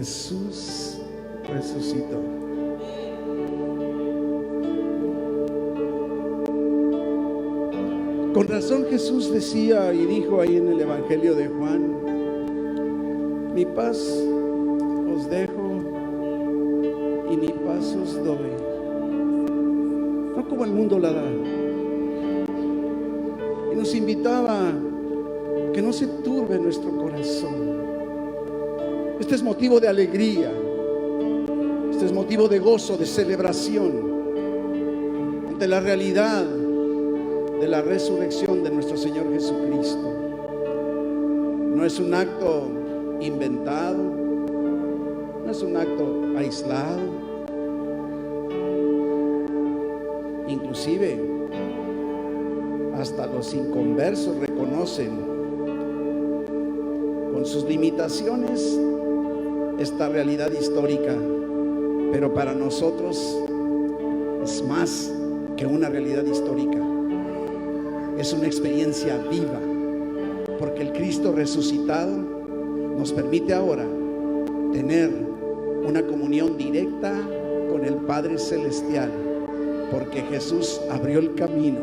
Jesús resucitó. Con razón Jesús decía y dijo ahí en el Evangelio de Juan: mi paz os dejo y mi paz os doy, no como el mundo la da. Y nos invitaba a que no se turbe nuestro corazón. Este es motivo de alegría, este es motivo de gozo, de celebración ante la realidad de la resurrección de nuestro Señor Jesucristo. No es un acto inventado, no es un acto aislado. Inclusive hasta los inconversos reconocen con sus limitaciones esta realidad histórica, pero para nosotros es más que una realidad histórica. Es una experiencia viva, porque el Cristo resucitado nos permite ahora tener una comunión directa con el Padre Celestial, porque Jesús abrió el camino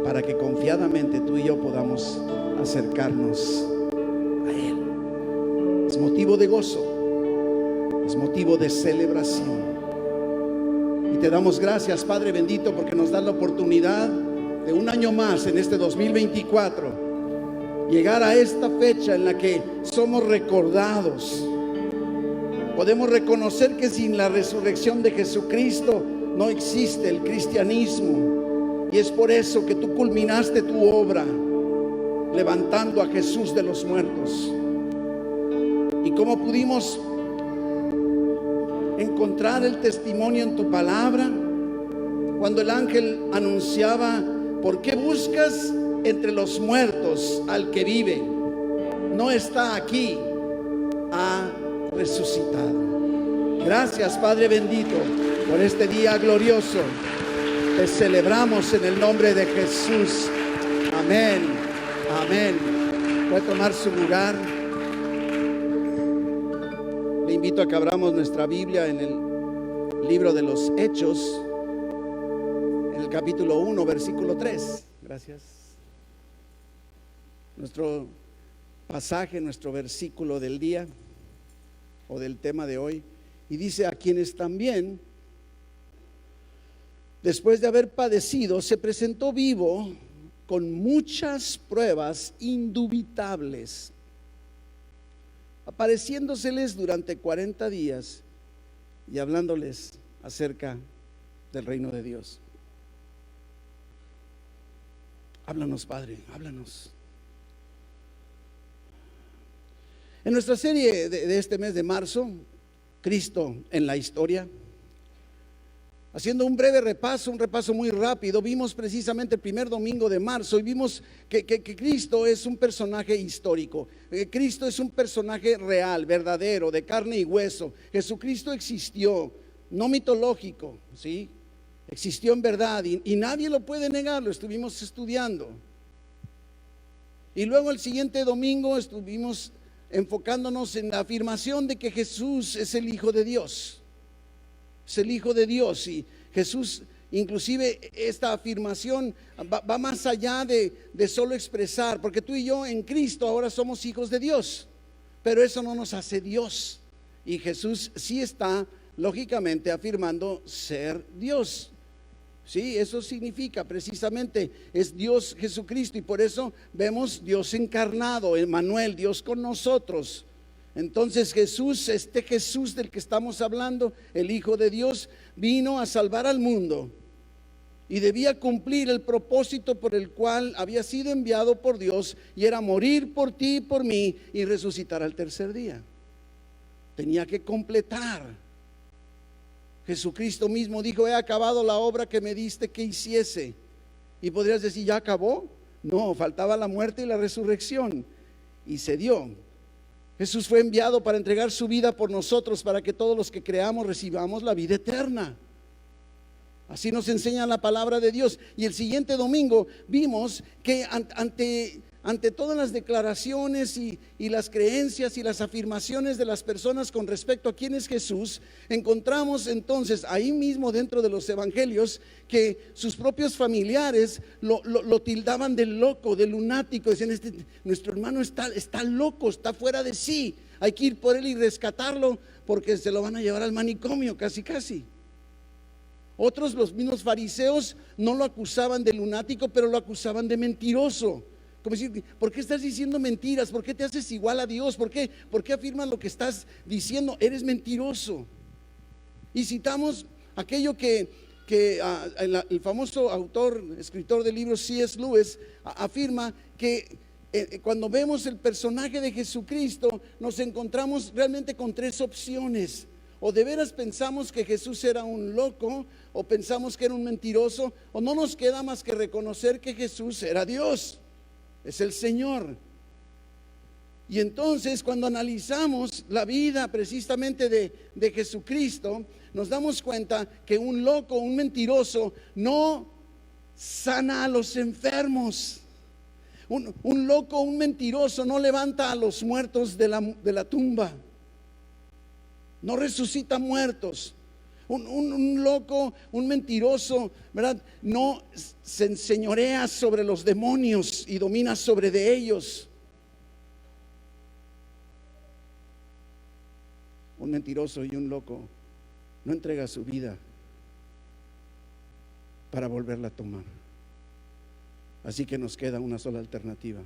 para que confiadamente tú y yo podamos acercarnos a Él. Es motivo de gozo, es motivo de celebración. Y te damos gracias, Padre bendito, porque nos das la oportunidad de un año más en este 2024 llegar a esta fecha en la que somos recordados. Podemos reconocer que sin la resurrección de Jesucristo no existe el cristianismo, y es por eso que tú culminaste tu obra levantando a Jesús de los muertos. Y como pudimos encontrar el testimonio en tu palabra, cuando el ángel anunciaba: ¿por qué buscas entre los muertos al que vive? No está aquí, ha resucitado. Gracias, Padre bendito, por este día glorioso. Te celebramos en el nombre de Jesús. Amén, amén. Puede tomar su lugar. Le invito a que abramos nuestra Biblia en el libro de los Hechos, capítulo 1, versículo 3. Gracias. Nuestro pasaje, nuestro versículo del día o del tema de hoy. Y dice: a quienes también, después de haber padecido, se presentó vivo con muchas pruebas indubitables, apareciéndoseles durante 40 días y hablándoles acerca del reino de Dios. Háblanos, Padre, háblanos. En nuestra serie de este mes de marzo, Cristo en la historia, haciendo un breve repaso, un repaso muy rápido, vimos precisamente el primer domingo de marzo y vimos que Cristo es un personaje histórico. Cristo es un personaje real, verdadero, de carne y hueso. Jesucristo existió, no mitológico, ¿sí? Existió en verdad y nadie lo puede negar, lo estuvimos estudiando. Y luego el siguiente domingo estuvimos enfocándonos en la afirmación de que Jesús es el Hijo de Dios. Es el Hijo de Dios, y Jesús, inclusive esta afirmación va más allá de solo expresar, porque tú y yo en Cristo ahora somos hijos de Dios, pero eso no nos hace Dios. Y Jesús sí está lógicamente afirmando ser Dios. Sí, eso significa precisamente, es Dios Jesucristo, y por eso vemos Dios encarnado, Emmanuel, Dios con nosotros. Entonces Jesús, este Jesús del que estamos hablando, el Hijo de Dios, vino a salvar al mundo y debía cumplir el propósito por el cual había sido enviado por Dios, y era morir por ti y por mí y resucitar al tercer día. Tenía que completar. Jesucristo mismo dijo: he acabado la obra que me diste que hiciese. Y podrías decir: ¿ya acabó? No, faltaba la muerte y la resurrección, y se dio. Jesús fue enviado para entregar su vida por nosotros, para que todos los que creamos recibamos la vida eterna. Así nos enseña la palabra de Dios. Y el siguiente domingo vimos que ante ante todas las declaraciones y las creencias y las afirmaciones de las personas con respecto a quién es Jesús, encontramos entonces ahí mismo dentro de los evangelios que sus propios familiares lo tildaban de loco, de lunático. Decían, nuestro hermano está loco, está fuera de sí, hay que ir por él y rescatarlo porque se lo van a llevar al manicomio, casi casi. Otros, los mismos fariseos, no lo acusaban de lunático, pero lo acusaban de mentiroso. Como decir, ¿por qué estás diciendo mentiras? ¿Por qué te haces igual a Dios? ¿Por qué afirmas lo que estás diciendo? Eres mentiroso. Y citamos aquello que el famoso autor, escritor del libro C.S. Lewis afirma que cuando vemos el personaje de Jesucristo, nos encontramos realmente con tres opciones. O de veras pensamos que Jesús era un loco, o pensamos que era un mentiroso, o no nos queda más que reconocer que Jesús era Dios. Es el Señor. Y entonces cuando analizamos la vida precisamente de Jesucristo, nos damos cuenta que un loco, un mentiroso, no sana a los enfermos. Un loco, un mentiroso no levanta a los muertos de la tumba, no resucita muertos. Un loco, un mentiroso, ¿verdad? No se enseñorea sobre los demonios y domina sobre de ellos. Un mentiroso y un loco no entrega su vida para volverla a tomar. Así que nos queda una sola alternativa.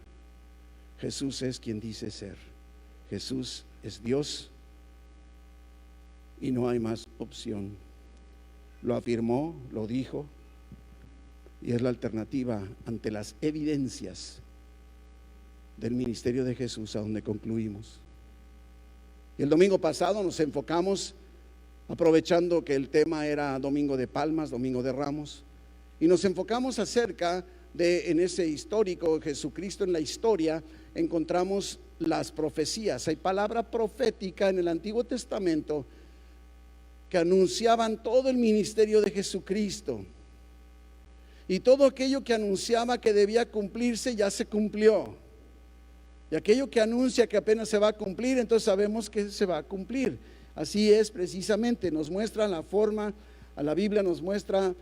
Jesús es quien dice ser. Jesús es Dios. Y no hay más opción. Lo afirmó, lo dijo, y es la alternativa ante las evidencias del ministerio de Jesús, a donde concluimos. Y el domingo pasado nos enfocamos, aprovechando que el tema era Domingo de Palmas, Domingo de Ramos, y nos enfocamos acerca de, en ese histórico Jesucristo en la historia, encontramos las profecías. Hay palabra profética en el Antiguo Testamento que anunciaban todo el ministerio de Jesucristo, y todo aquello que anunciaba que debía cumplirse ya se cumplió, y aquello que anuncia que apenas se va a cumplir, entonces sabemos que se va a cumplir. Así es precisamente, nos muestra la forma, a la Biblia nos muestra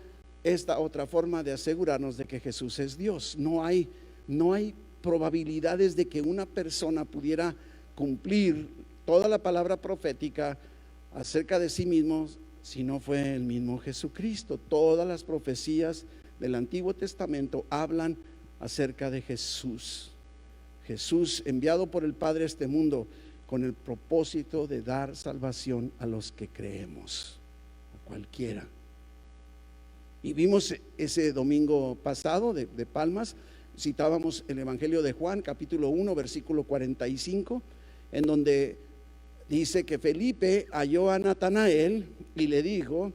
esta otra forma de asegurarnos de que Jesús es Dios. No hay probabilidades de que una persona pudiera cumplir toda la palabra profética acerca de sí mismo si no fue el mismo Jesucristo. Todas las profecías del Antiguo Testamento hablan acerca de Jesús. Jesús enviado por el Padre a este mundo con el propósito de dar salvación a los que creemos, a cualquiera. Y vimos ese domingo pasado de Palmas, citábamos el Evangelio de Juan, capítulo 1, versículo 45, en donde dice que Felipe halló a Natanael y le dijo: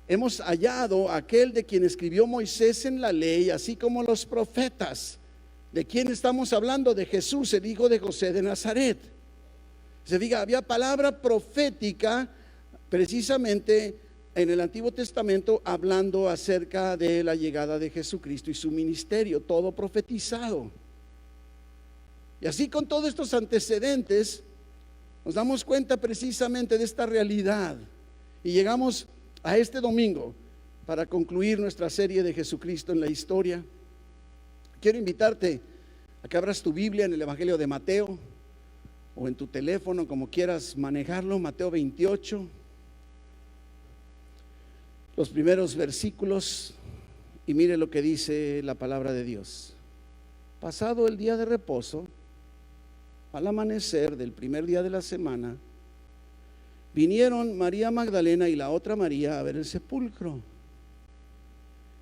hemos hallado a aquel de quien escribió Moisés en la ley, así como los profetas. ¿De quién estamos hablando? De Jesús, el hijo de José de Nazaret. Se diga, había palabra profética precisamente en el Antiguo Testamento hablando acerca de la llegada de Jesucristo y su ministerio, todo profetizado. Y así, con todos estos antecedentes, nos damos cuenta precisamente de esta realidad, y llegamos a este domingo para concluir nuestra serie de Jesucristo en la historia. Quiero invitarte a que abras tu Biblia en el Evangelio de Mateo, o en tu teléfono, como quieras manejarlo. Mateo 28, los primeros versículos, y mire lo que dice la palabra de Dios. Pasado el día de reposo, al amanecer del primer día de la semana, vinieron María Magdalena y la otra María a ver el sepulcro.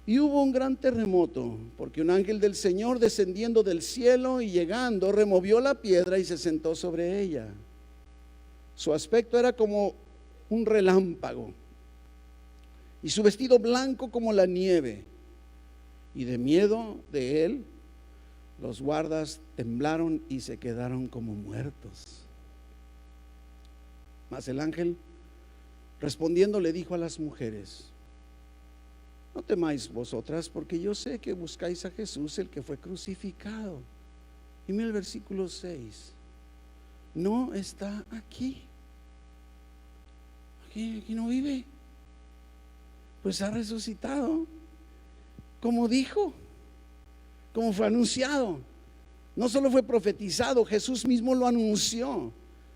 Y hubo un gran terremoto, porque un ángel del Señor, descendiendo del cielo y llegando, removió la piedra y se sentó sobre ella. Su aspecto era como un relámpago, y su vestido blanco como la nieve. Y de miedo de él, los guardas temblaron y se quedaron como muertos. Mas el ángel, respondiendo, le dijo a las mujeres: no temáis vosotras, porque yo sé que buscáis a Jesús, el que fue crucificado. Y mira el versículo 6. No está aquí. Aquí no vive. Pues ha resucitado, como dijo, como fue anunciado. No solo fue profetizado, Jesús mismo lo anunció.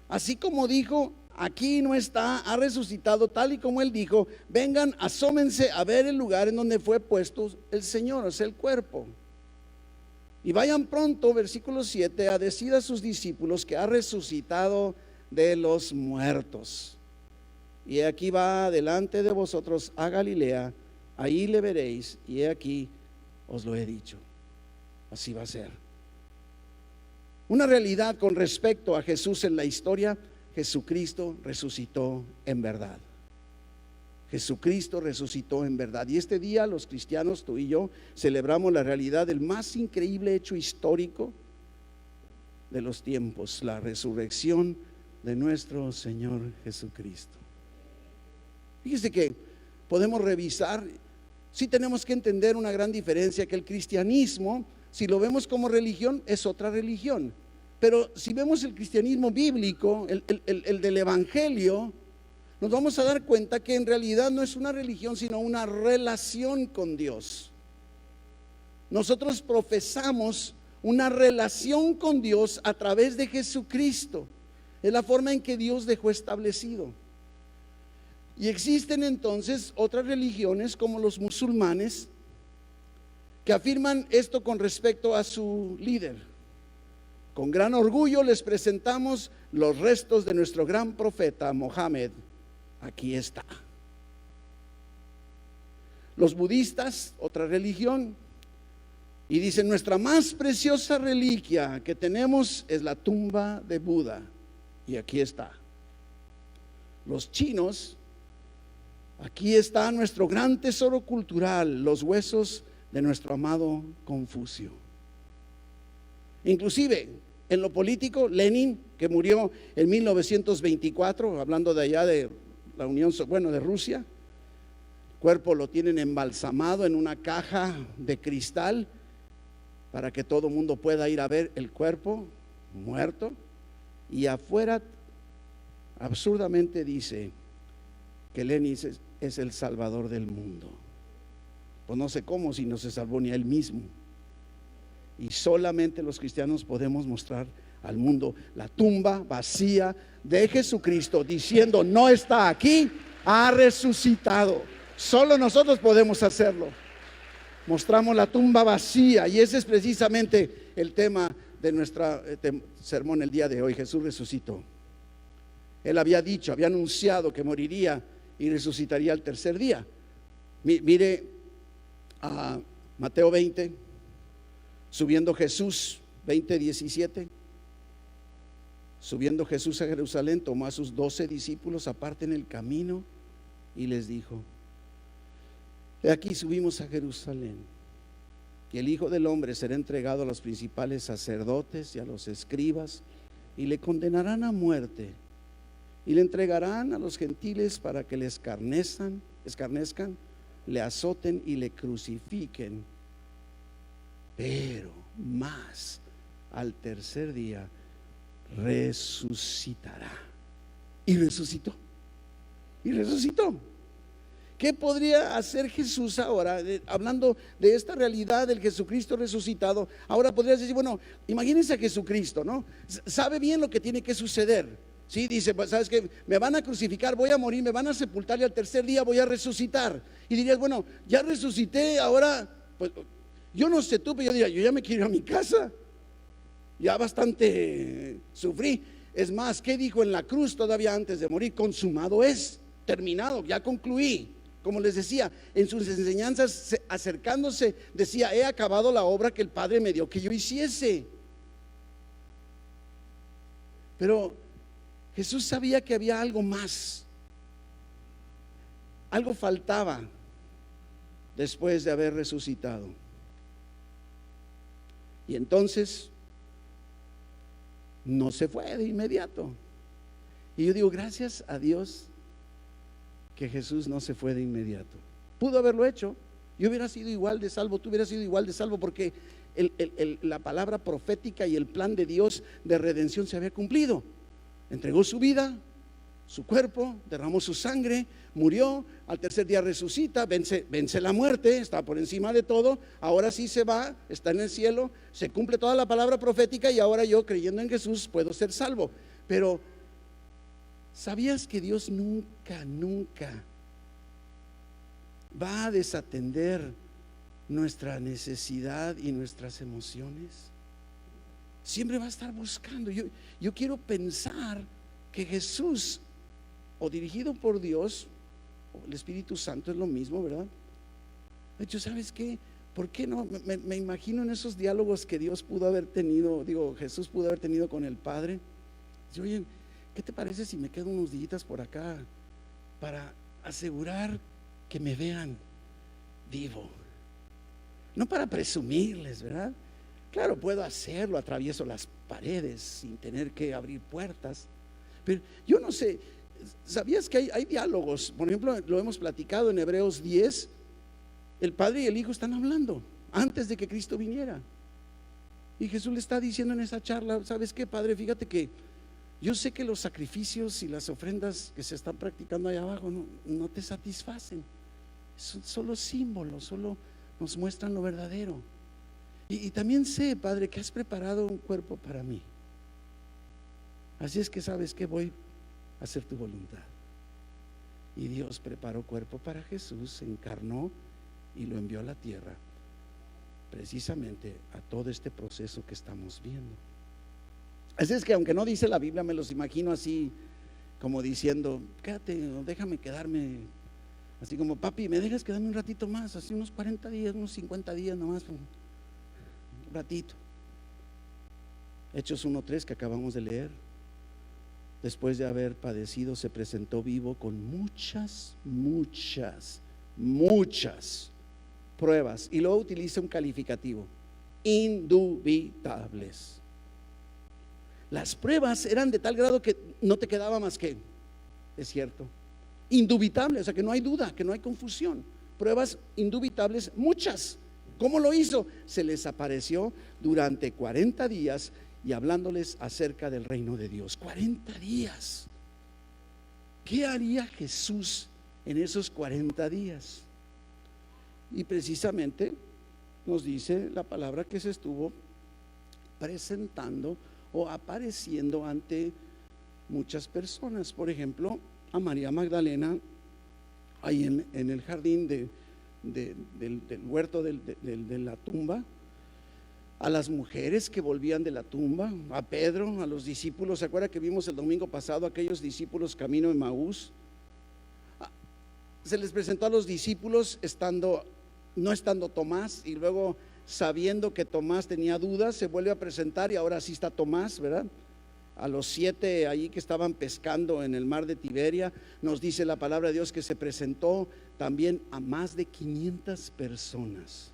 Así como dijo, aquí no está, ha resucitado, tal y como él dijo. Vengan, asómense a ver el lugar en donde fue puesto el Señor, o sea, el cuerpo. Y vayan pronto, versículo 7, a decir a sus discípulos que ha resucitado de los muertos. Y aquí va delante de vosotros a Galilea, ahí le veréis, y he aquí os lo he dicho. Así va a ser. Una realidad con respecto a Jesús en la historia: Jesucristo resucitó en verdad. Jesucristo resucitó en verdad. Y este día los cristianos, tú y yo, celebramos la realidad del más increíble hecho histórico de los tiempos: la resurrección de nuestro Señor Jesucristo. Fíjese que podemos revisar, sí tenemos que entender una gran diferencia, que el cristianismo, si lo vemos como religión, es otra religión. Pero si vemos el cristianismo bíblico, el del evangelio, nos vamos a dar cuenta que en realidad no es una religión, sino una relación con Dios. Nosotros profesamos una relación con Dios a través de Jesucristo. Es la forma en que Dios dejó establecido. Y existen entonces otras religiones, como los musulmanes, que afirman esto con respecto a su líder. Con gran orgullo les presentamos los restos de nuestro gran profeta Mohammed. Aquí está. Los budistas, otra religión, y dicen: nuestra más preciosa reliquia que tenemos es la tumba de Buda, y aquí está. Los chinos: aquí está nuestro gran tesoro cultural, los huesos de nuestro amado Confucio. Inclusive en lo político, Lenin, que murió en 1924, hablando de allá de la Unión, de Rusia, el cuerpo lo tienen embalsamado en una caja de cristal para que todo el mundo pueda ir a ver el cuerpo muerto. Y afuera absurdamente dice que Lenin es el salvador del mundo. Pues no sé cómo, si no se salvó ni a él mismo. Y solamente los cristianos podemos mostrar al mundo la tumba vacía de Jesucristo, diciendo: no está aquí, ha resucitado. Solo nosotros podemos hacerlo. Mostramos la tumba vacía, y ese es precisamente el tema de nuestro sermón el día de hoy. Jesús resucitó. Él había dicho, había anunciado que moriría y resucitaría al tercer día. Mire a Mateo 20, subiendo Jesús, 20:17. Subiendo Jesús a Jerusalén, tomó a sus 12 discípulos aparte en el camino y les dijo: de aquí subimos a Jerusalén, y el Hijo del Hombre será entregado a los principales sacerdotes y a los escribas, y le condenarán a muerte, y le entregarán a los gentiles para que le escarnezcan, le azoten y le crucifiquen. Pero más al tercer día resucitará. Y resucitó. Y resucitó. ¿Qué podría hacer Jesús ahora? Hablando de esta realidad del Jesucristo resucitado, ahora podrías decir: bueno, imagínense a Jesucristo, ¿no? Sabe bien lo que tiene que suceder. Sí, dice: pues, ¿sabes qué? Me van a crucificar, voy a morir, me van a sepultar, y al tercer día voy a resucitar. Y dirías: bueno, ya resucité, ahora, pues, yo no sé tú, pero yo diría: yo ya me quiero ir a mi casa. Ya bastante sufrí. Es más, ¿qué dijo en la cruz todavía antes de morir? Consumado es, terminado, ya concluí. Como les decía, en sus enseñanzas, acercándose, decía: he acabado la obra que el Padre me dio que yo hiciese. Pero Jesús sabía que había algo más. Algo faltaba después de haber resucitado. Y entonces no se fue de inmediato. Y yo digo: gracias a Dios que Jesús no se fue de inmediato. Pudo haberlo hecho. Yo hubiera sido igual de salvo, tú hubieras sido igual de salvo, porque la palabra profética y el plan de Dios de redención se había cumplido. Entregó su vida, su cuerpo, derramó su sangre, murió, al tercer día resucita, vence la muerte, está por encima de todo, ahora sí se va, está en el cielo, se cumple toda la palabra profética y ahora yo, creyendo en Jesús, puedo ser salvo. Pero ¿sabías que Dios nunca va a desatender nuestra necesidad y nuestras emociones? Siempre va a estar buscando. Yo quiero pensar que Jesús, o dirigido por Dios, o el Espíritu Santo, es lo mismo, ¿verdad? De hecho, ¿sabes qué? ¿Por qué no? Me imagino en esos diálogos que Dios pudo haber tenido, Jesús pudo haber tenido con el Padre. Dice, oye, ¿qué te parece si me quedo unos días por acá para asegurar que me vean vivo? No para presumirles, ¿verdad? Claro, puedo hacerlo, atravieso las paredes sin tener que abrir puertas. Pero yo no sé, ¿sabías que hay diálogos? Por ejemplo, lo hemos platicado en Hebreos 10. El Padre y el Hijo están hablando antes de que Cristo viniera. Y Jesús le está diciendo en esa charla, ¿sabes qué, Padre? Fíjate que yo sé que los sacrificios y las ofrendas que se están practicando allá abajo no te satisfacen. Son solo símbolos, solo nos muestran lo verdadero. Y también sé, Padre, que has preparado un cuerpo para mí. Así es que sabes que voy a hacer tu voluntad. Y Dios preparó cuerpo para Jesús, se encarnó y lo envió a la tierra, precisamente a todo este proceso que estamos viendo. Así es que aunque no dice la Biblia, me los imagino así, como diciendo, quédate, o déjame quedarme, así como, papi, ¿me dejas quedarme un ratito más? Así unos 40 días, unos 50 días nomás, un ratito. Hechos 1:3 que acabamos de leer. Después de haber padecido, se presentó vivo con muchas pruebas. Y luego utiliza un calificativo: indubitables. Las pruebas eran de tal grado que no te quedaba más que, es cierto, indubitable, o sea que no hay duda, que no hay confusión. Pruebas indubitables, muchas. ¿Cómo lo hizo? Se les apareció durante 40 días y hablándoles acerca del reino de Dios. 40 días. ¿Qué haría Jesús en esos 40 días? Y precisamente nos dice la palabra que se estuvo presentando o apareciendo ante muchas personas. Por ejemplo, a María Magdalena, ahí en el jardín del huerto de la tumba, a las mujeres que volvían de la tumba, a Pedro, a los discípulos. ¿Se acuerda que vimos el domingo pasado aquellos discípulos camino de Emaús? Se les presentó a los discípulos no estando Tomás, y luego, sabiendo que Tomás tenía dudas, se vuelve a presentar y ahora sí está Tomás, ¿verdad? A los 7 allí que estaban pescando en el mar de Tiberia, nos dice la palabra de Dios que se presentó también a más de 500 personas.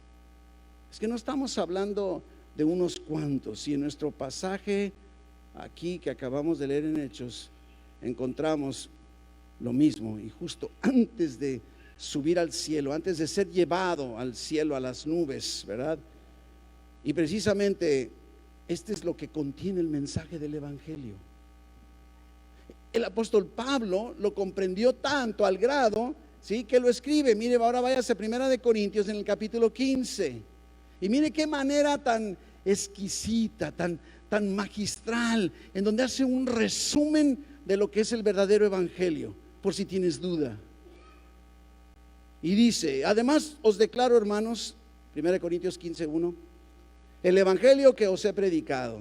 Es que no estamos hablando de unos cuantos. Y en nuestro pasaje aquí que acabamos de leer en Hechos, encontramos lo mismo. Y justo antes de subir al cielo, antes de ser llevado al cielo, a las nubes, ¿verdad? Y precisamente este es lo que contiene el mensaje del Evangelio. El apóstol Pablo lo comprendió tanto al grado, ¿sí?, que lo escribe. Mire, ahora váyase a 1 Corintios en el capítulo 15 y mire qué manera tan exquisita, tan magistral, en donde hace un resumen de lo que es el verdadero Evangelio, por si tienes duda. Y dice: además os declaro, hermanos, 1 Corintios 15:1, el Evangelio que os he predicado,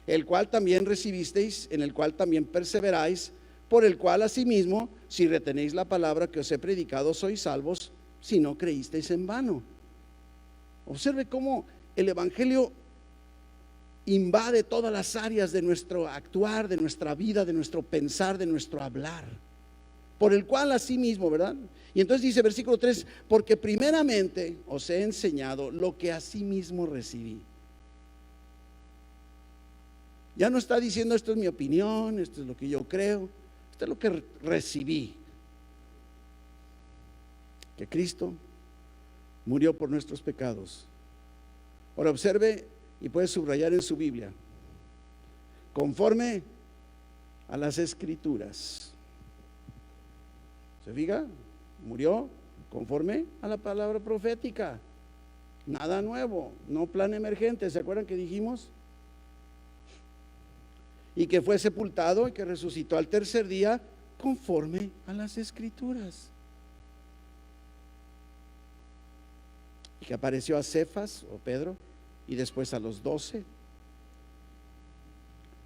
el cual también recibisteis, en el cual también perseveráis, por el cual asimismo, si retenéis la palabra que os he predicado, sois salvos, si no creísteis en vano. Observe cómo el Evangelio invade todas las áreas de nuestro actuar, de nuestra vida, de nuestro pensar, de nuestro hablar, por el cual asimismo, ¿verdad? Y entonces dice versículo 3, porque primeramente os he enseñado lo que asimismo recibí. Ya no está diciendo esto es mi opinión, esto es lo que yo creo, esto es lo que recibí: que Cristo murió por nuestros pecados, Ahora observe y puede subrayar en su Biblia, conforme a las Escrituras. ¿Se fija? Murió conforme a la palabra profética. Nada nuevo, no plan emergente. ¿Se acuerdan que dijimos? Y que fue sepultado y que resucitó al tercer día conforme a las Escrituras. Y que apareció a Cefas o Pedro y después a los 12.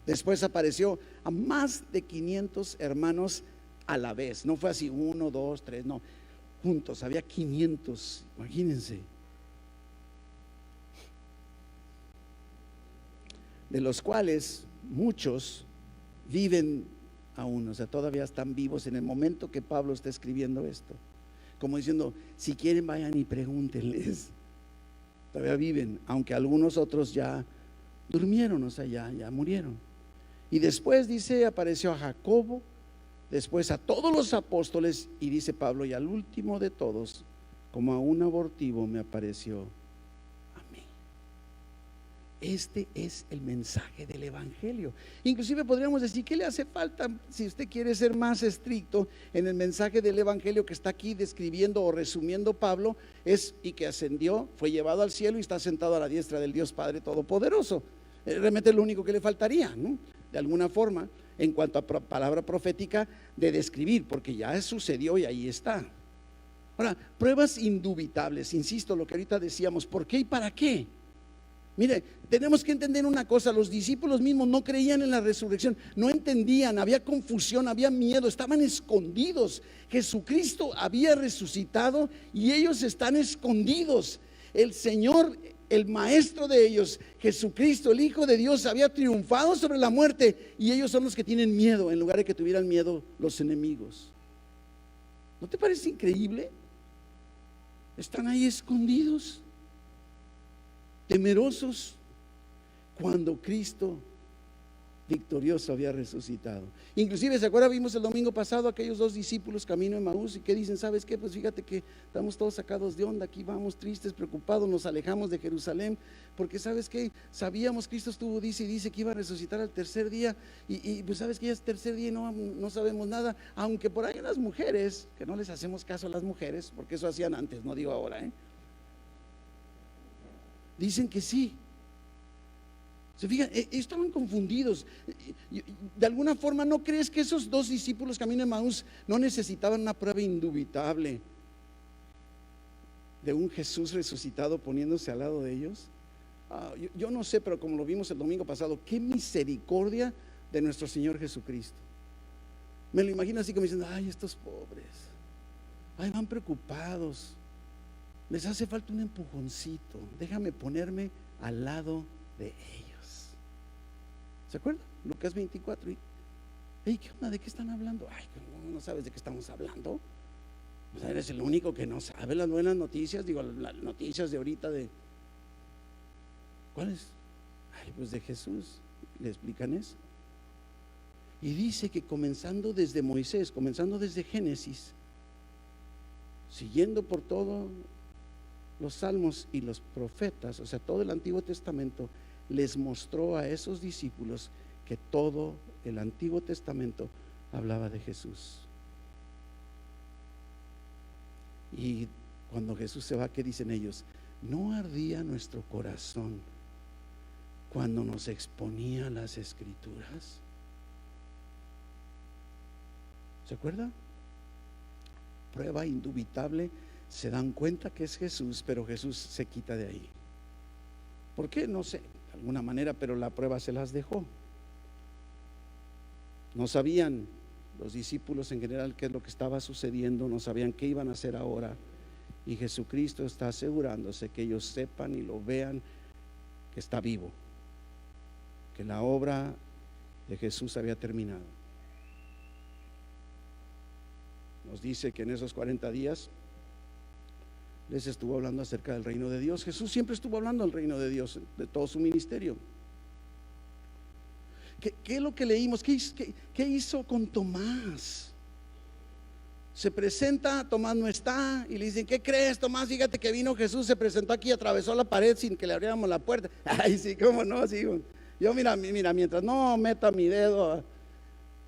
Después apareció a más de 500 hermanos a la vez. No fue así 1, 2, 3, no, juntos, había 500, imagínense. De los cuales muchos viven aún, o sea, todavía están vivos en el momento que Pablo está escribiendo esto. Como diciendo, si quieren vayan y pregúntenles. Todavía viven, aunque algunos otros ya durmieron, o sea, ya murieron. Y después dice, apareció a Jacobo, después a todos los apóstoles, y dice Pablo, y al último de todos, como a un abortivo me apareció a mí. Este es el mensaje del Evangelio. Inclusive podríamos decir, ¿qué le hace falta si usted quiere ser más estricto en el mensaje del Evangelio que está aquí describiendo o resumiendo Pablo? Es, y que ascendió, fue llevado al cielo y está sentado a la diestra del Dios Padre Todopoderoso. Realmente es lo único que le faltaría, ¿no? De alguna forma, en cuanto a palabra profética de describir, porque ya sucedió y ahí está. Ahora, pruebas indubitables, insisto, lo que ahorita decíamos, ¿por qué y para qué? Mire, tenemos que entender una cosa, los discípulos mismos no creían en la resurrección, no entendían, había confusión, había miedo, estaban escondidos. Jesucristo había resucitado y ellos están escondidos. El Señor, el maestro de ellos, Jesucristo, el Hijo de Dios, había triunfado sobre la muerte y ellos son los que tienen miedo en lugar de que tuvieran miedo los enemigos. ¿No te parece increíble? Están ahí escondidos, temerosos, cuando Cristo victorioso había resucitado. Inclusive, ¿se acuerdan? Vimos el domingo pasado aquellos dos discípulos camino a Emaús y que dicen, ¿sabes qué? Pues fíjate que estamos todos sacados de onda, aquí vamos tristes, preocupados, nos alejamos de Jerusalén, porque ¿sabes qué? Sabíamos, Cristo estuvo, dice que iba a resucitar al tercer día y pues ¿sabes qué? Ya es tercer día y no sabemos nada, aunque por ahí las mujeres, que no les hacemos caso a las mujeres, porque eso hacían antes, no digo ahora, dicen que sí. Se fijan, estaban confundidos. De alguna forma, ¿no crees que esos dos discípulos camino de Emaús no necesitaban una prueba indubitable de un Jesús resucitado poniéndose al lado de ellos? Yo no sé, pero como lo vimos el domingo pasado, qué misericordia de nuestro Señor Jesucristo. Me lo imagino así como diciendo, ay, estos pobres, ay, van preocupados, les hace falta un empujoncito, déjame ponerme al lado de ellos. ¿Se acuerdan? Lucas 24. ¿Qué onda? ¿De qué están hablando? Ay, no sabes de qué estamos hablando. O sea, eres el único que no sabe las buenas noticias. Digo, las noticias de ahorita de ¿cuáles? Ay, pues de Jesús. Le explican eso. Y dice que comenzando desde Moisés, comenzando desde Génesis, siguiendo por todos los salmos y los profetas, o sea, todo el Antiguo Testamento, les mostró a esos discípulos que todo el Antiguo Testamento hablaba de Jesús. Y cuando Jesús se va, ¿qué dicen ellos? ¿No ardía nuestro corazón cuando nos exponía las Escrituras? ¿Se acuerda? Prueba indubitable, se dan cuenta que es Jesús, pero Jesús se quita de ahí. ¿Por qué? No sé, de alguna manera, pero la prueba se las dejó. No sabían los discípulos en general qué es lo que estaba sucediendo, no sabían qué iban a hacer ahora. Y Jesucristo está asegurándose que ellos sepan y lo vean, que está vivo, que la obra de Jesús había terminado. Nos dice que en esos 40 días les estuvo hablando acerca del reino de Dios. Jesús siempre estuvo hablando del reino de Dios, de todo su ministerio. ¿Qué es lo que leímos? ¿Qué hizo con Tomás? Se presenta, Tomás no está, y le dicen: ¿qué crees, Tomás? Fíjate que vino Jesús, se presentó aquí, atravesó la pared sin que le abriéramos la puerta. Ay, sí, cómo no, sí. Yo mira, mientras no meta mi dedo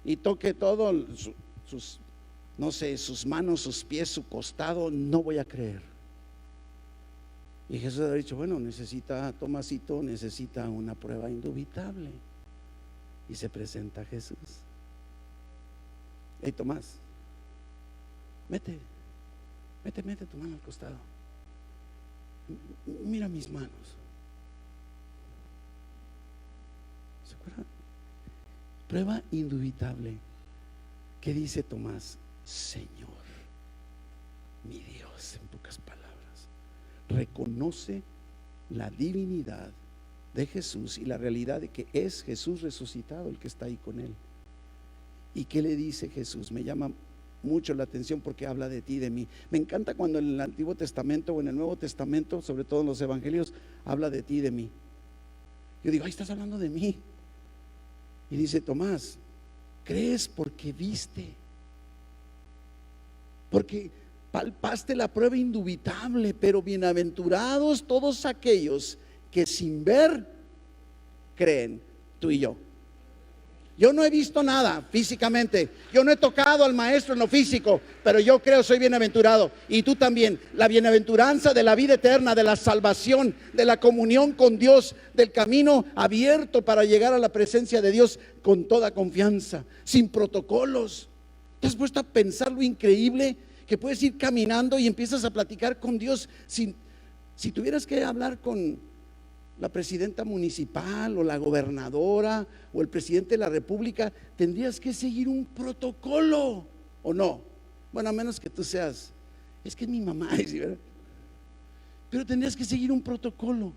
y toque todo, sus, no sé, sus manos, sus pies, su costado, no voy a creer. Y Jesús ha dicho: bueno, Tomasito necesita una prueba indubitable. Y se presenta Jesús. Hey, Tomás, mete tu mano al costado. Mira mis manos. ¿Se acuerdan? Prueba indubitable. ¿Qué dice Tomás? Señor, mi Dios, en pocas palabras. Reconoce la divinidad de Jesús y la realidad de que es Jesús resucitado el que está ahí con él. ¿Y qué le dice Jesús? Me llama mucho la atención porque habla de ti y de mí. Me encanta cuando en el Antiguo Testamento o en el Nuevo Testamento, sobre todo en los Evangelios, habla de ti y de mí. Yo digo: ahí estás hablando de mí. Y dice Tomás: crees porque viste, porque palpaste la prueba indubitable. Pero bienaventurados todos aquellos que sin ver creen. Tú y yo. Yo no he visto nada físicamente, yo no he tocado al maestro en lo físico, pero yo creo, soy bienaventurado. Y tú también. La bienaventuranza de la vida eterna, de la salvación, de la comunión con Dios, del camino abierto para llegar a la presencia de Dios con toda confianza, sin protocolos. ¿Te has puesto a pensar lo increíble que puedes ir caminando y empiezas a platicar con Dios? Si tuvieras que hablar con la presidenta municipal o la gobernadora o el presidente de la república, tendrías que seguir un protocolo, ¿o no? Bueno, a menos que tú seas, es que es mi mamá, ¿verdad? Pero tendrías que seguir un protocolo.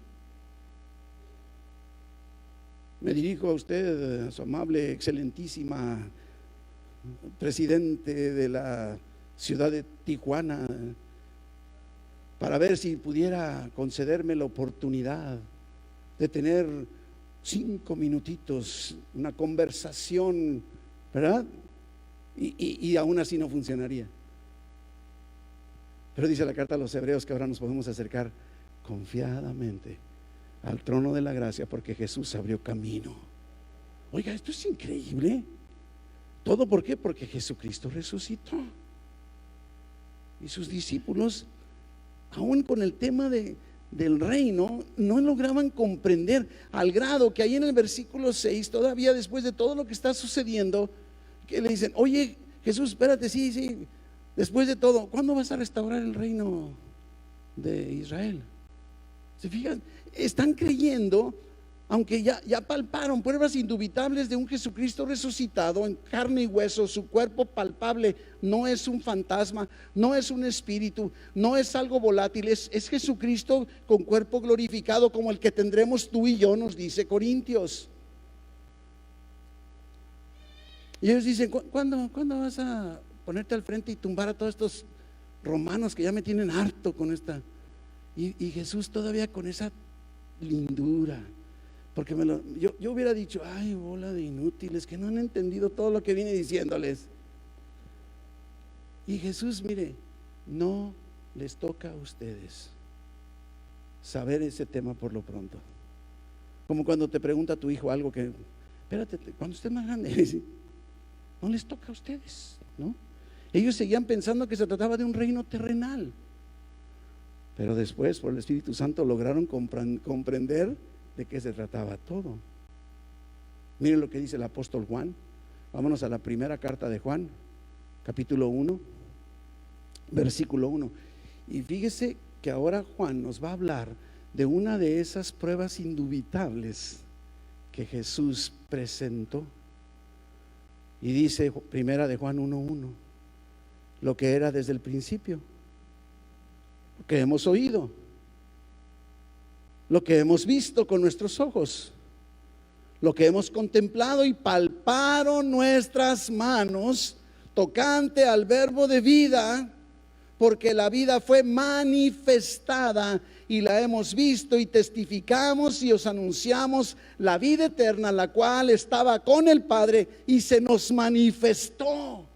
Me dirijo a usted, a su amable, excelentísima presidente de la ciudad de Tijuana, para ver si pudiera concederme la oportunidad de tener 5 minutitos, una conversación, ¿verdad? Y aún así no funcionaría. Pero dice la carta a los Hebreos que ahora nos podemos acercar confiadamente al trono de la gracia porque Jesús abrió camino. Oiga, esto es increíble. ¿Todo por qué? Porque Jesucristo resucitó. Y sus discípulos, aún con el tema del reino, no lograban comprender, al grado que ahí en el versículo 6, todavía después de todo lo que está sucediendo, que le dicen: oye Jesús, espérate, sí, después de todo, ¿cuándo vas a restaurar el reino de Israel? ¿Se fijan? Están creyendo, aunque ya palparon pruebas indubitables de un Jesucristo resucitado en carne y hueso. Su cuerpo palpable no es un fantasma, no es un espíritu, no es algo volátil, es Jesucristo con cuerpo glorificado como el que tendremos tú y yo, nos dice Corintios. Y ellos dicen: ¿cuándo vas a ponerte al frente y tumbar a todos estos romanos que ya me tienen harto con esta? Y Jesús todavía con esa lindura. Porque yo hubiera dicho: ay, bola de inútiles que no han entendido todo lo que viene diciéndoles. Y Jesús, mire, no les toca a ustedes saber ese tema por lo pronto. Como cuando te pregunta tu hijo algo que, espérate, cuando estés más grande, no les toca a ustedes, ¿no? Ellos seguían pensando que se trataba de un reino terrenal, pero después por el Espíritu Santo lograron comprender de qué se trataba todo. Miren lo que dice el apóstol Juan. Vámonos a la primera carta de Juan, capítulo 1, versículo 1. Y fíjese que ahora Juan nos va a hablar de una de esas pruebas indubitables que Jesús presentó. Y dice primera de Juan 1:1, lo que era desde el principio, lo que hemos oído, lo que hemos visto con nuestros ojos, lo que hemos contemplado y palparon nuestras manos tocante al verbo de vida, porque la vida fue manifestada y la hemos visto y testificamos y os anunciamos la vida eterna, la cual estaba con el Padre y se nos manifestó.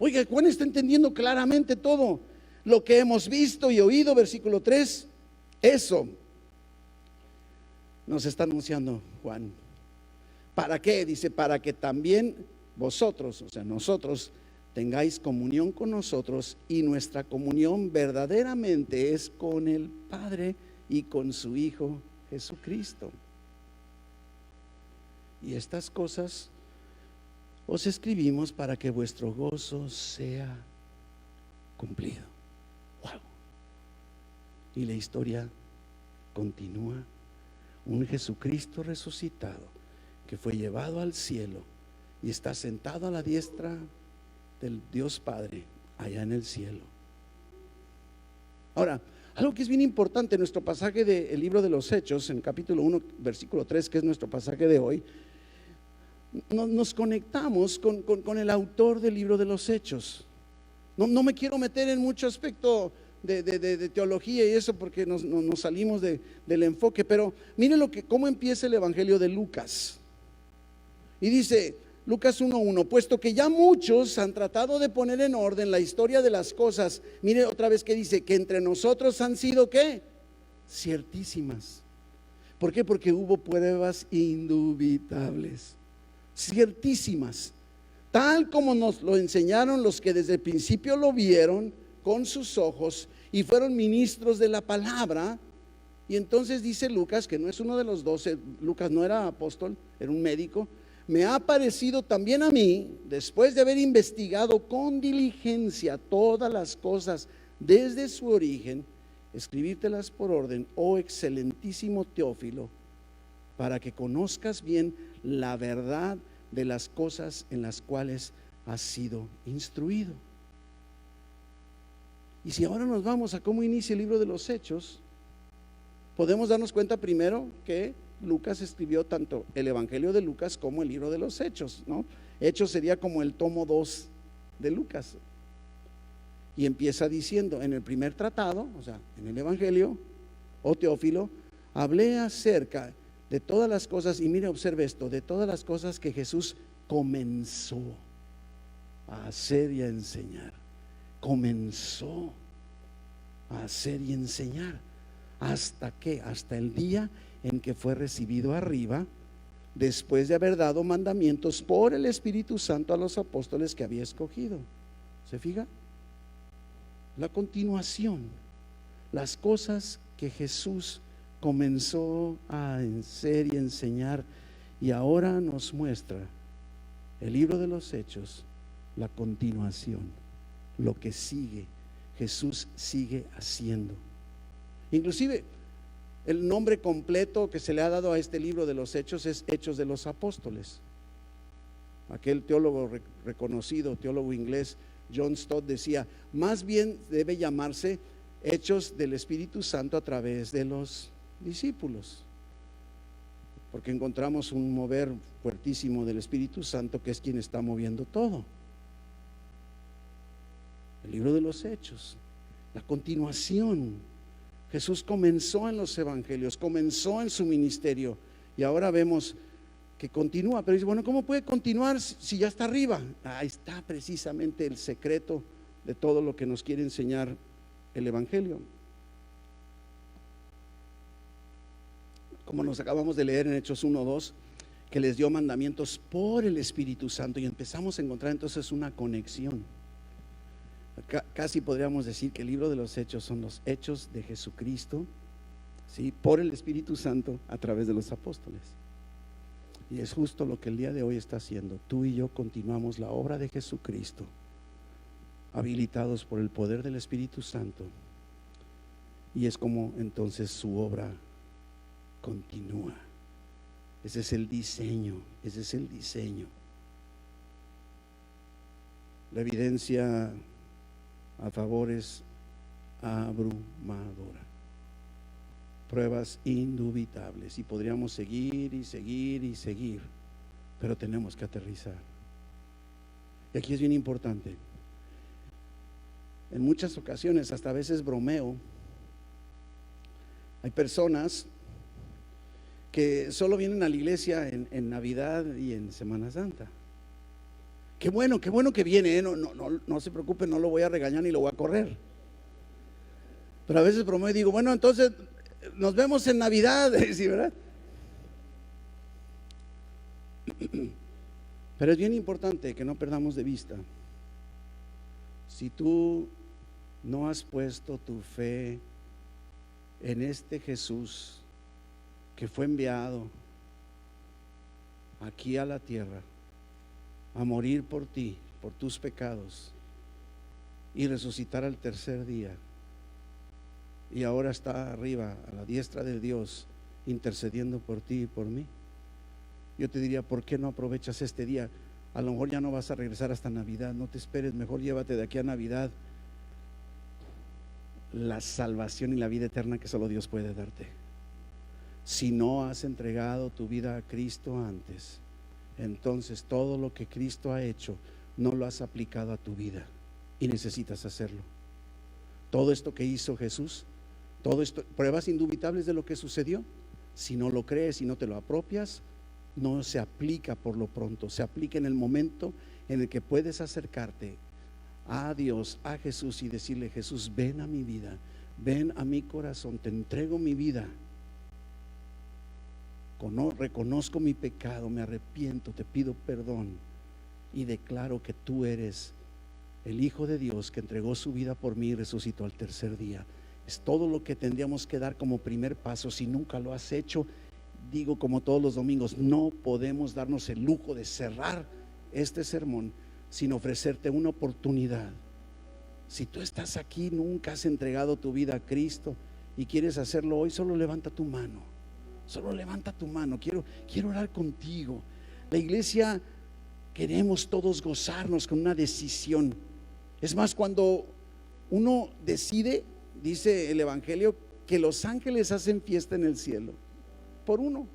Oiga, Juan está entendiendo claramente todo lo que hemos visto y oído, versículo 3. Eso nos está anunciando Juan. ¿Para qué? Dice, para que también vosotros, o sea, nosotros, tengáis comunión con nosotros, y nuestra comunión verdaderamente es con el Padre y con su Hijo Jesucristo. Y estas cosas os escribimos para que vuestro gozo sea cumplido. Wow. Y la historia continúa. Un Jesucristo resucitado que fue llevado al cielo y está sentado a la diestra del Dios Padre allá en el cielo. Ahora, algo que es bien importante en nuestro pasaje del libro de los Hechos, en capítulo 1, versículo 3, que es nuestro pasaje de hoy, nos conectamos con el autor del libro de los Hechos. No me quiero meter en mucho aspecto de teología y eso, porque nos salimos del enfoque, pero miren cómo empieza el Evangelio de Lucas. Y dice Lucas 1:1, puesto que ya muchos han tratado de poner en orden la historia de las cosas, mire otra vez que dice que entre nosotros han sido ¿qué? Ciertísimas. ¿Por qué? Porque hubo pruebas indubitables, ciertísimas, tal como nos lo enseñaron los que desde el principio lo vieron con sus ojos y fueron ministros de la palabra. Y entonces dice Lucas, que no es uno de los 12, Lucas no era apóstol, era un médico. Me ha parecido también a mí, después de haber investigado con diligencia todas las cosas desde su origen, escribírtelas por orden, oh excelentísimo Teófilo, para que conozcas bien la verdad de las cosas en las cuales has sido instruido. Y si ahora nos vamos a cómo inicia el libro de los Hechos, podemos darnos cuenta primero que Lucas escribió tanto el Evangelio de Lucas como el libro de los Hechos, ¿no? Hechos sería como el tomo 2 de Lucas. Y empieza diciendo, en el primer tratado, o sea, en el Evangelio, oh Teófilo, hablé acerca de todas las cosas, y mire, observe esto, de todas las cosas que Jesús comenzó a hacer y a enseñar. Comenzó a hacer y enseñar. ¿Hasta qué? Hasta el día en que fue recibido arriba, después de haber dado mandamientos por el Espíritu Santo a los apóstoles que había escogido. ¿Se fija? La continuación, las cosas que Jesús comenzó a hacer y enseñar, y ahora nos muestra el libro de los Hechos, la continuación, lo que sigue. Jesús sigue haciendo. Inclusive el nombre completo que se le ha dado a este libro de los Hechos es Hechos de los Apóstoles. Aquel teólogo reconocido, teólogo inglés, John Stott, decía, más bien debe llamarse Hechos del Espíritu Santo a través de los discípulos, porque encontramos un mover fuertísimo del Espíritu Santo, que es quien está moviendo todo. El libro de los Hechos, la continuación. Jesús comenzó en los evangelios, comenzó en su ministerio, y ahora vemos que continúa. Pero dice, bueno, ¿cómo puede continuar si ya está arriba? Ahí está precisamente el secreto de todo lo que nos quiere enseñar el evangelio. Como nos acabamos de leer en Hechos 1:2, que les dio mandamientos por el Espíritu Santo, y empezamos a encontrar entonces una conexión. Casi podríamos decir que el libro de los Hechos son los hechos de Jesucristo, ¿sí? Por el Espíritu Santo a través de los apóstoles. Y es justo lo que el día de hoy está haciendo. Tú y yo continuamos la obra de Jesucristo, habilitados por el poder del Espíritu Santo, y es como entonces su obra continúa. Ese es el diseño, ese es el diseño. La evidencia a favor es abrumadora, pruebas indubitables, y podríamos seguir y seguir y seguir, pero tenemos que aterrizar. Y aquí es bien importante. En muchas ocasiones, hasta a veces bromeo, hay personas que solo vienen a la iglesia en Navidad y en Semana Santa, qué bueno que viene, ¿eh? No se preocupe, no lo voy a regañar ni lo voy a correr. Pero a veces bromeo y digo, bueno, entonces nos vemos en Navidad, ¿sí, verdad? Pero es bien importante que no perdamos de vista, si tú no has puesto tu fe en este Jesús que fue enviado aquí a la tierra a morir por ti, por tus pecados, y resucitar al tercer día, y ahora está arriba a la diestra de Dios intercediendo por ti y por mí, yo te diría, ¿por qué no aprovechas este día? A lo mejor ya no vas a regresar hasta Navidad, no te esperes, mejor llévate de aquí a Navidad la salvación y la vida eterna que solo Dios puede darte. Si no has entregado tu vida a Cristo antes, entonces todo lo que Cristo ha hecho no lo has aplicado a tu vida y necesitas hacerlo. Todo esto que hizo Jesús, todo esto, pruebas indubitables de lo que sucedió, si no lo crees y no te lo apropias, no se aplica por lo pronto. Se aplica en el momento en el que puedes acercarte a Dios, a Jesús, y decirle: Jesús, ven a mi vida, ven a mi corazón, te entrego mi vida, reconozco mi pecado, me arrepiento, te pido perdón y declaro que tú eres el Hijo de Dios que entregó su vida por mí y resucitó al tercer día. Es todo lo que tendríamos que dar como primer paso. Si nunca lo has hecho, digo como todos los domingos, no podemos darnos el lujo de cerrar este sermón sin ofrecerte una oportunidad. Si tú estás aquí, nunca has entregado tu vida a Cristo y quieres hacerlo hoy, solo levanta tu mano. Solo levanta tu mano. Quiero orar contigo. La iglesia queremos todos gozarnos con una decisión. Es más, cuando uno decide, dice el Evangelio, que los ángeles hacen fiesta en el cielo por uno.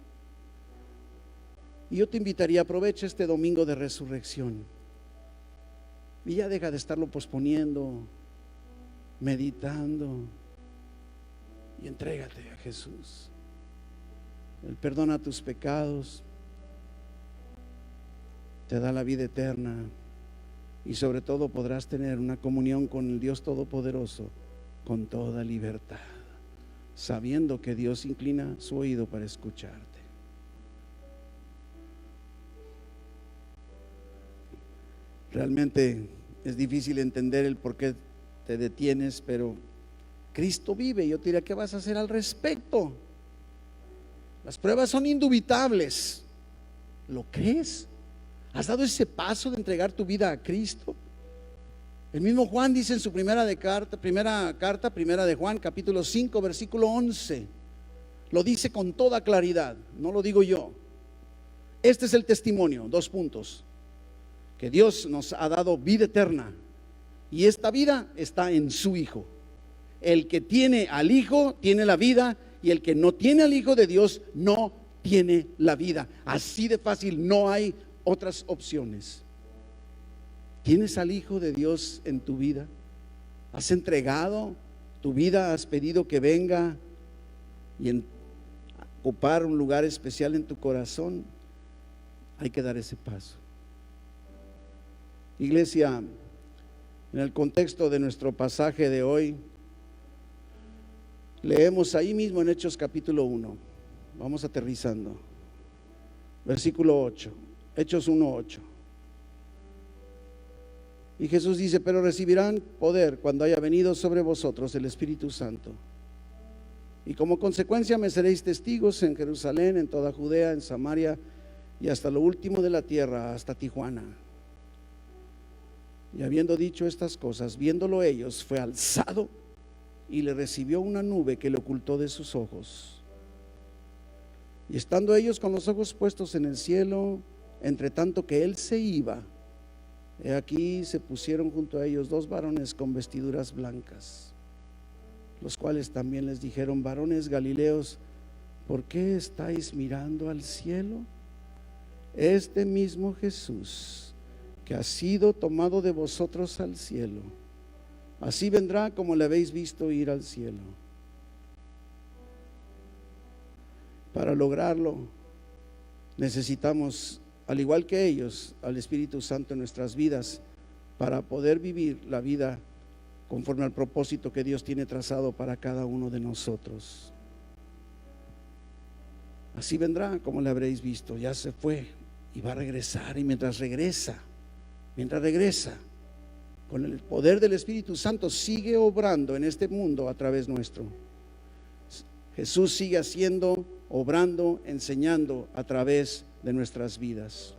Y yo te invitaría, aprovecha este domingo de resurrección y ya deja de estarlo posponiendo, meditando, y entrégate a Jesús. Él perdona tus pecados, te da la vida eterna, y sobre todo podrás tener una comunión con el Dios Todopoderoso con toda libertad, sabiendo que Dios inclina su oído para escucharte. Realmente es difícil entender el por qué te detienes, pero Cristo vive. Yo te diría, ¿qué vas a hacer al respecto? Las pruebas son indubitables. ¿Lo crees? ¿Has dado ese paso de entregar tu vida a Cristo? El mismo Juan dice en su primera de Juan, capítulo 5, versículo 11, lo dice con toda claridad, no lo digo yo. Este es el testimonio, 2 puntos, que Dios nos ha dado vida eterna, y esta vida está en su Hijo. El que tiene al Hijo tiene la vida, y el que no tiene al Hijo de Dios no tiene la vida. Así de fácil, no hay otras opciones. ¿Tienes al Hijo de Dios en tu vida? ¿Has entregado tu vida? ¿Has pedido que venga y ocupar un lugar especial en tu corazón? Hay que dar ese paso. Iglesia, en el contexto de nuestro pasaje de hoy, leemos ahí mismo en Hechos capítulo 1. Vamos aterrizando. Versículo 8. Hechos 1:8. Y Jesús dice: pero recibirán poder cuando haya venido sobre vosotros el Espíritu Santo. Y como consecuencia me seréis testigos en Jerusalén, en toda Judea, en Samaria y hasta lo último de la tierra, hasta Tijuana. Y habiendo dicho estas cosas, viéndolo ellos, fue alzado y le recibió una nube que le ocultó de sus ojos. Y estando ellos con los ojos puestos en el cielo, entre tanto que él se iba, he aquí se pusieron junto a ellos 2 varones con vestiduras blancas, los cuales también les dijeron: varones Galileos, ¿por qué estáis mirando al cielo? Este mismo Jesús que ha sido tomado de vosotros al cielo, así vendrá como le habéis visto ir al cielo. Para lograrlo necesitamos al igual que ellos, al Espíritu Santo en nuestras vidas para poder vivir la vida conforme al propósito que Dios tiene trazado para cada uno de nosotros. Así vendrá, como le habréis visto, ya se fue y va a regresar. Y mientras regresa, con el poder del Espíritu Santo, sigue obrando en este mundo a través nuestro. Jesús sigue haciendo, obrando, enseñando a través de nuestras vidas.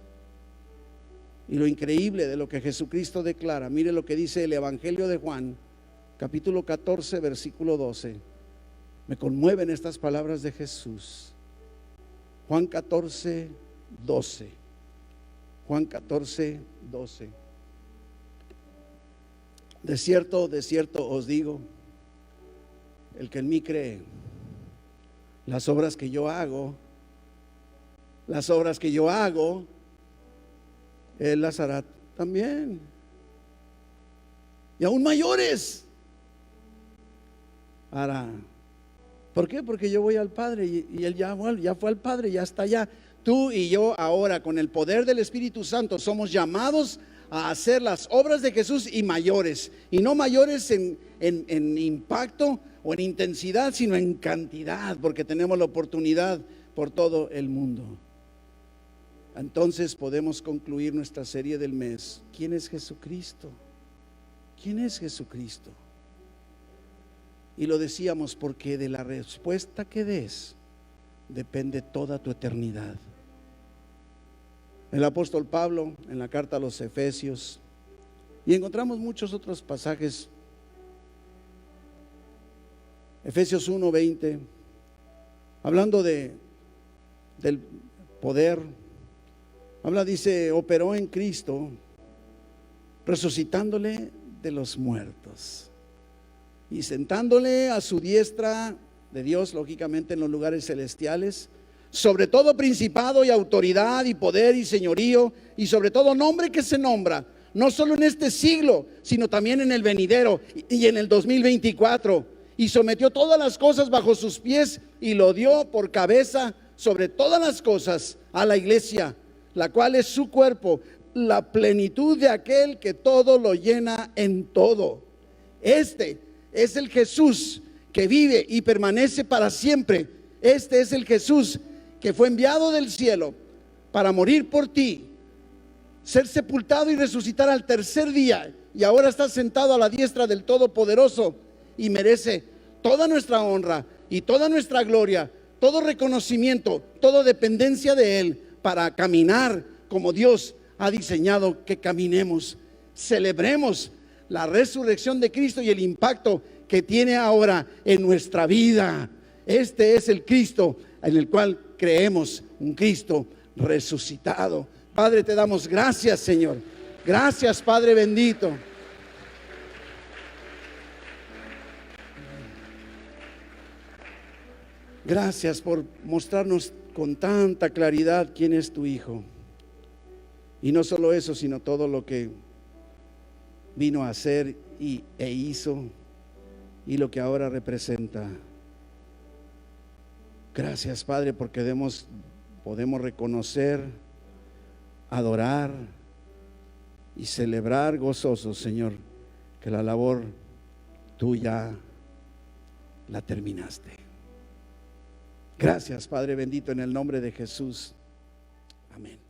Y lo increíble de lo que Jesucristo declara, mire lo que dice el Evangelio de Juan, capítulo 14, versículo 12. Me conmueven estas palabras de Jesús. Juan 14, 12. Juan 14, 12. De cierto os digo, el que en mí cree, las obras que yo hago, Él las hará también, y aún mayores hará. ¿Por qué? Porque yo voy al Padre y Él ya fue al Padre, ya está allá. Tú y yo ahora, con el poder del Espíritu Santo, somos llamados a hacer las obras de Jesús y mayores. Y no mayores en impacto o en intensidad, sino en cantidad, porque tenemos la oportunidad por todo el mundo. Entonces podemos concluir nuestra serie del mes. ¿Quién es Jesucristo? ¿Quién es Jesucristo? Y lo decíamos porque de la respuesta que des depende toda tu eternidad. El apóstol Pablo en la carta a los Efesios, y encontramos muchos otros pasajes. Efesios 1:20, hablando del poder, dice, operó en Cristo, resucitándole de los muertos y sentándole a su diestra de Dios, lógicamente en los lugares celestiales, sobre todo principado y autoridad y poder y señorío, y sobre todo nombre que se nombra, no solo en este siglo, sino también en el venidero y en el 2024. Y sometió todas las cosas bajo sus pies y lo dio por cabeza sobre todas las cosas a la iglesia, la cual es su cuerpo, la plenitud de aquel que todo lo llena en todo. Este es el Jesús que vive y permanece para siempre. Este es el Jesús que fue enviado del cielo para morir por ti, ser sepultado y resucitar al tercer día, y ahora está sentado a la diestra del Todopoderoso y merece toda nuestra honra y toda nuestra gloria, todo reconocimiento, toda dependencia de Él, para caminar como Dios ha diseñado que caminemos. Celebremos la resurrección de Cristo y el impacto que tiene ahora en nuestra vida. Este es el Cristo en el cual creemos, un Cristo resucitado. Padre, te damos gracias, Señor. Gracias, Padre bendito. Gracias por mostrarnos con tanta claridad quién es tu Hijo. Y no solo eso, sino todo lo que vino a hacer e hizo, y lo que ahora representa. Gracias, Padre, porque podemos reconocer, adorar y celebrar gozosos, Señor, que la labor tuya la terminaste. Gracias, Padre bendito, en el nombre de Jesús. Amén.